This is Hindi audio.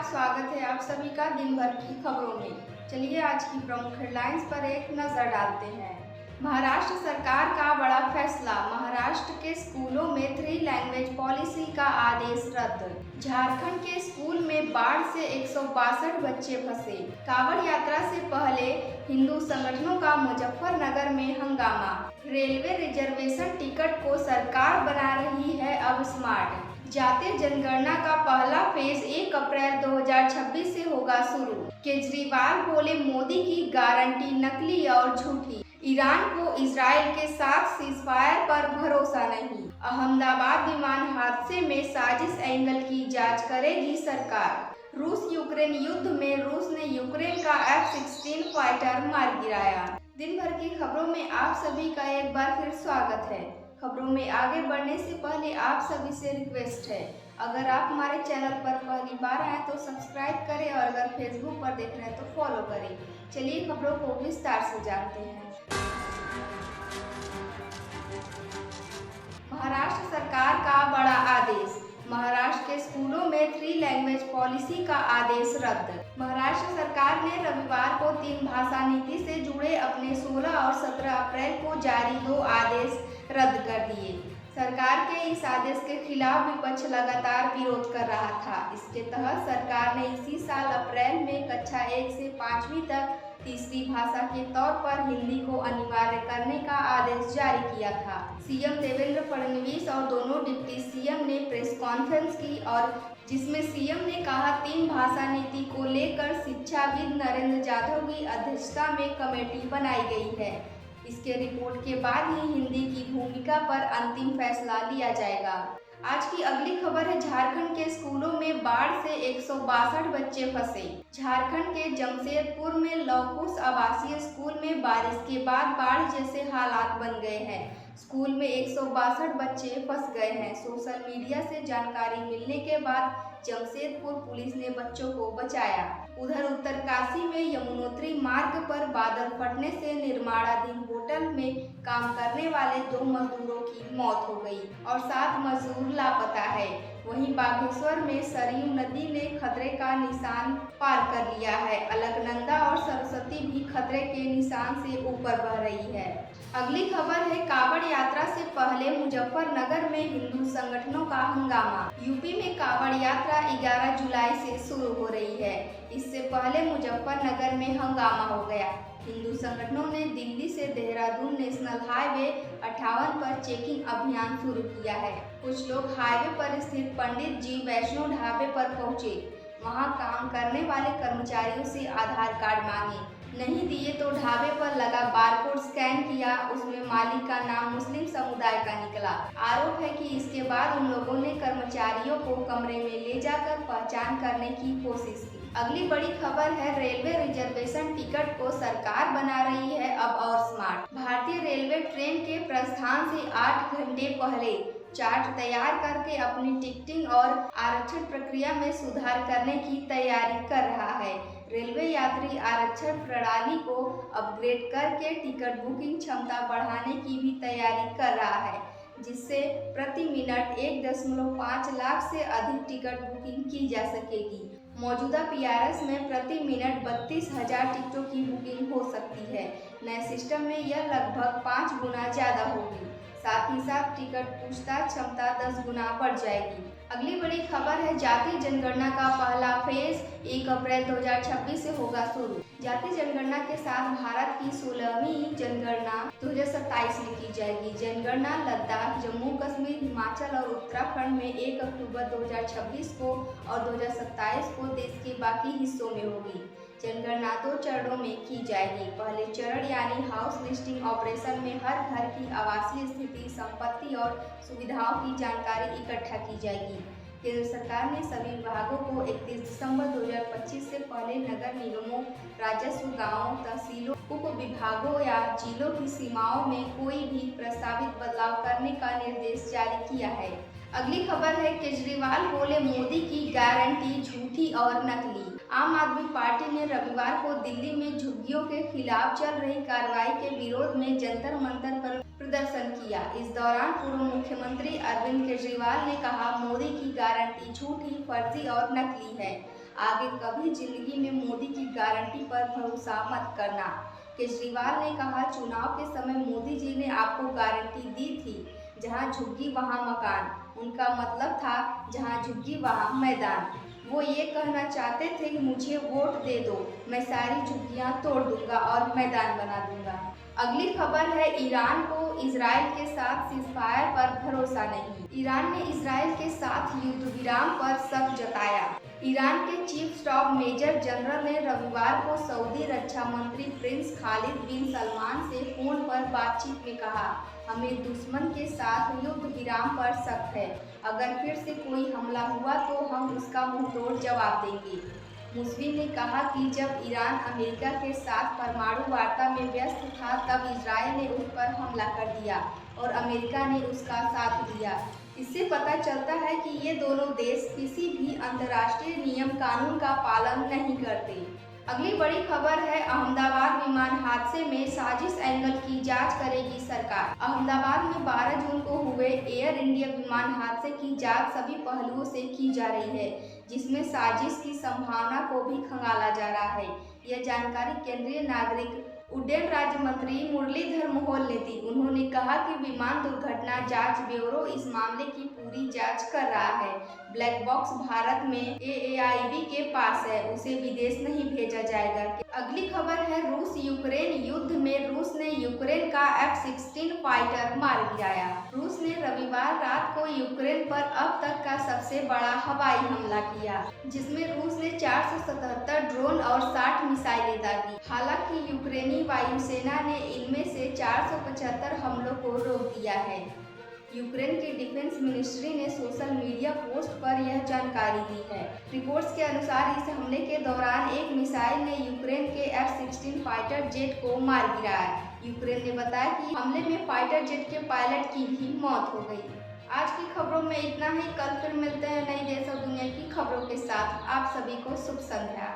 स्वागत है आप सभी का दिन भर की खबरों में। चलिए आज की प्रमुख हेडलाइंस पर एक नजर डालते हैं। महाराष्ट्र सरकार का बड़ा फैसला, महाराष्ट्र के स्कूलों में 3 लैंग्वेज पॉलिसी का आदेश रद्द। झारखंड के स्कूल में बाढ़ से 162 बच्चे फंसे। कांवड़ यात्रा से पहले हिंदू संगठनों का मुजफ्फरनगर में हंगामा। रेलवे रिजर्वेशन टिकट को सरकार बना रही है अब स्मार्ट। जातीय जनगणना का पहला फेज 1 अप्रैल 2026 से होगा शुरू। केजरीवाल बोले मोदी की गारंटी नकली और झूठी। ईरान को इजराइल के साथ सीजफायर पर भरोसा नहीं। अहमदाबाद विमान हादसे में साजिश एंगल की जांच करेगी सरकार। रूस यूक्रेन युद्ध में रूस ने यूक्रेन का F-16 फाइटर मार गिराया। दिन भर की खबरों में आप सभी का एक बार फिर स्वागत है। खबरों में आगे बढ़ने से पहले आप सभी से रिक्वेस्ट है, अगर आप हमारे चैनल पर पहली बार आए तो सब्सक्राइब करें और अगर फेसबुक पर देख रहे हैं तो फॉलो करें। चलिए खबरों को विस्तार से जानते हैं। महाराष्ट्र सरकार का बड़ा आदेश, महाराष्ट्र के स्कूलों में 3 लैंग्वेज पॉलिसी का आदेश रद्द। महाराष्ट्र सरकार ने रविवार को 3 भाषा नीति से जुड़े अपने 16 और 17 अप्रैल को जारी 2 आदेश रद्द कर दिए। सरकार के इस आदेश के खिलाफ विपक्ष लगातार विरोध कर रहा था। इसके तहत सरकार ने इसी साल अप्रैल में कक्षा 1 से 5वीं तक तीसरी भाषा के तौर पर हिंदी को अनिवार्य करने का आदेश जारी किया था। सीएम देवेंद्र फडणवीस और दोनों डिप्टी सीएम ने प्रेस कॉन्फ्रेंस की और जिसमें सीएम ने कहा 3 भाषा नीति को लेकर शिक्षाविद नरेंद्र जाधव की अध्यक्षता में कमेटी बनाई गई है। इसके रिपोर्ट के बाद ही हिंदी की भूमिका पर अंतिम फैसला लिया जाएगा। आज की अगली खबर है, झारखंड के स्कूलों में बाढ़ से 162 बच्चे फंसे। झारखंड के जमशेदपुर में लौकुश आवासीय स्कूल में बारिश के बाद बाढ़ जैसे हालात बन गए हैं। स्कूल में 162 बच्चे फंस गए हैं। सोशल मीडिया से जानकारी मिलने के बाद जमशेदपुर पुलिस ने बच्चों को बचाया। उधर उत्तरकाशी में यमुनोत्री मार्ग पर बादल फटने से निर्माणाधीन होटल में काम करने वाले 2 मजदूरों की मौत हो गई और 7 मजदूर लापता है। वहीं बागेश्वर में सरयू नदी ने खतरे का निशान पार कर लिया है। अलकनंदा और सरस्वती भी खतरे के निशान से ऊपर बह रही है। अगली खबर है, कांवड़ यात्रा से पहले मुजफ्फरनगर में हिंदू संगठनों का हंगामा। यूपी में कांवड़ यात्रा 11 जुलाई से शुरू हो रही है। इससे पहले मुजफ्फरनगर में हंगामा हो गया। हिंदू संगठनों ने दिल्ली से देहरादून नेशनल हाईवे 58 पर चेकिंग अभियान शुरू किया है। कुछ लोग हाईवे पर स्थित पंडित जी वैष्णो ढाबे पर पहुंचे। वहां काम करने वाले कर्मचारियों से आधार कार्ड मांगे, नहीं दिए तो ढाबे पर लगा बारकोड स्कैन किया। उसमें मालिक का नाम मुस्लिम समुदाय का निकला। आरोप है कि इसके बाद उन लोगों ने कर्मचारियों को कमरे में ले जाकर पहचान करने की कोशिश की। अगली बड़ी खबर है, रेलवे रिजर्वेशन टिकट को सरकार बना रही है अब और स्मार्ट। भारतीय रेलवे ट्रेन के प्रस्थान से 8 घंटे पहले चार्ट तैयार करके अपनी टिकटिंग और आरक्षण प्रक्रिया में सुधार करने की तैयारी कर रहा है। रेलवे यात्री आरक्षण प्रणाली को अपग्रेड करके टिकट बुकिंग क्षमता बढ़ाने की भी तैयारी कर रहा है, जिससे प्रति मिनट 1.5 लाख से अधिक टिकट बुकिंग की जा सकेगी। मौजूदा PRS में प्रति मिनट 32,000 टिकटों की बुकिंग हो सकती है। नए सिस्टम में यह लगभग 5 गुना ज़्यादा होगी। साथ ही साथ टिकट पूछताछ क्षमता 10 गुना बढ़ जाएगी। अगली बड़ी खबर है, जातीय जनगणना का पहला फेज 1 अप्रैल 2026 से होगा शुरू। जातीय जनगणना के साथ भारत की 16वीं जनगणना 2027 में की जाएगी। जनगणना लद्दाख, जम्मू कश्मीर, हिमाचल और उत्तराखंड में 1 अक्टूबर 2026 को और 2027 को देश के बाकी हिस्सों में होगी। जनगणना 2 चरणों में की जाएगी। पहले चरण यानी हाउस लिस्टिंग ऑपरेशन में हर घर की आवासीय स्थिति, संपत्ति और सुविधाओं की जानकारी इकट्ठा की जाएगी। केंद्र सरकार ने सभी विभागों को 31 दिसंबर 2025 से पहले नगर निगमों, राजस्व, गांवों, तहसीलों, उप विभागों या जिलों की सीमाओं में कोई भी प्रस्तावित बदलाव करने का निर्देश जारी किया है। अगली खबर है, केजरीवाल बोले मोदी की गारंटी झूठी और नकली। आम आदमी पार्टी ने रविवार को दिल्ली में झुग्गियों के खिलाफ चल रही कार्रवाई के विरोध में जंतर मंतर पर प्रदर्शन किया। इस दौरान पूर्व मुख्यमंत्री अरविंद केजरीवाल ने कहा, मोदी की गारंटी झूठी, फर्जी और नकली है। आगे कभी जिंदगी में मोदी की गारंटी पर भरोसा मत करना। केजरीवाल ने कहा, चुनाव के समय मोदी जी ने आपको गारंटी दी थी, जहां झुग्गी वहां मकान। उनका मतलब था जहां झुग्गी वहां मैदान। वो ये कहना चाहते थे कि मुझे वोट दे दो, मैं सारी झुग्गियां तोड़ दूंगा और मैदान बना दूंगा। अगली खबर है, ईरान को इजराइल के साथ सीज़फायर पर भरोसा नहीं। ईरान ने इजराइल के साथ युद्ध विराम पर शक जताया। ईरान के चीफ स्टाफ मेजर जनरल ने रविवार को सऊदी रक्षा मंत्री प्रिंस खालिद बिन सलमान से फोन पर बातचीत में कहा, हमें दुश्मन के साथ युद्ध विराम पर शक है। अगर फिर से कोई हमला हुआ तो हम उसका मुंहतोड़ जवाब देंगे। मुस्लिम ने कहा कि जब ईरान अमेरिका के साथ परमाणु वार्ता में व्यस्त था, तब इजराइल ने उस पर हमला कर दिया और अमेरिका ने उसका साथ दिया। इससे पता चलता है कि ये दोनों देश किसी भी अंतर्राष्ट्रीय नियम कानून का पालन नहीं करते। अगली बड़ी खबर है, अहमदाबाद विमान हादसे में साजिश एंगल की जांच करेगी सरकार। अहमदाबाद में 12 जून को हुए एयर इंडिया विमान हादसे की जांच सभी पहलुओं से की जा रही है, जिसमें साजिश की संभावना को भी खंगाला जा रहा है। यह जानकारी केंद्रीय नागरिक उड्डयन राज्य मंत्री मुरलीधर मोहोल ने दी। उन्होंने कहा कि विमान दुर्घटना जांच ब्यूरो इस मामले की पूरी जांच कर रहा है। ब्लैक बॉक्स भारत में AAIB के पास है, उसे विदेश नहीं भेजा जाएगा। अगली खबर है, रूस यूक्रेन युद्ध में रूस ने यूक्रेन का F-16 फाइटर मार गिराया। रूस ने रविवार रात को यूक्रेन पर अब तक का सबसे बड़ा हवाई हमला किया, जिसमें रूस ने 477 ड्रोन और 60 मिसाइलें दागी। हालांकि यूक्रेनी वायुसेना ने इनमें से 475 हमलों को रोक दिया है। यूक्रेन की डिफेंस मिनिस्ट्री ने सोशल मीडिया पोस्ट पर यह जानकारी दी है। रिपोर्ट्स के अनुसार इस हमले के दौरान एक मिसाइल ने यूक्रेन के F-16 फाइटर जेट को मार गिराया। यूक्रेन ने बताया कि हमले में फाइटर जेट के पायलट की भी मौत हो गई। आज की खबरों में इतना ही। कल फिर मिलते हैं नई देश और दुनिया की खबरों के साथ। आप सभी को शुभ संध्या।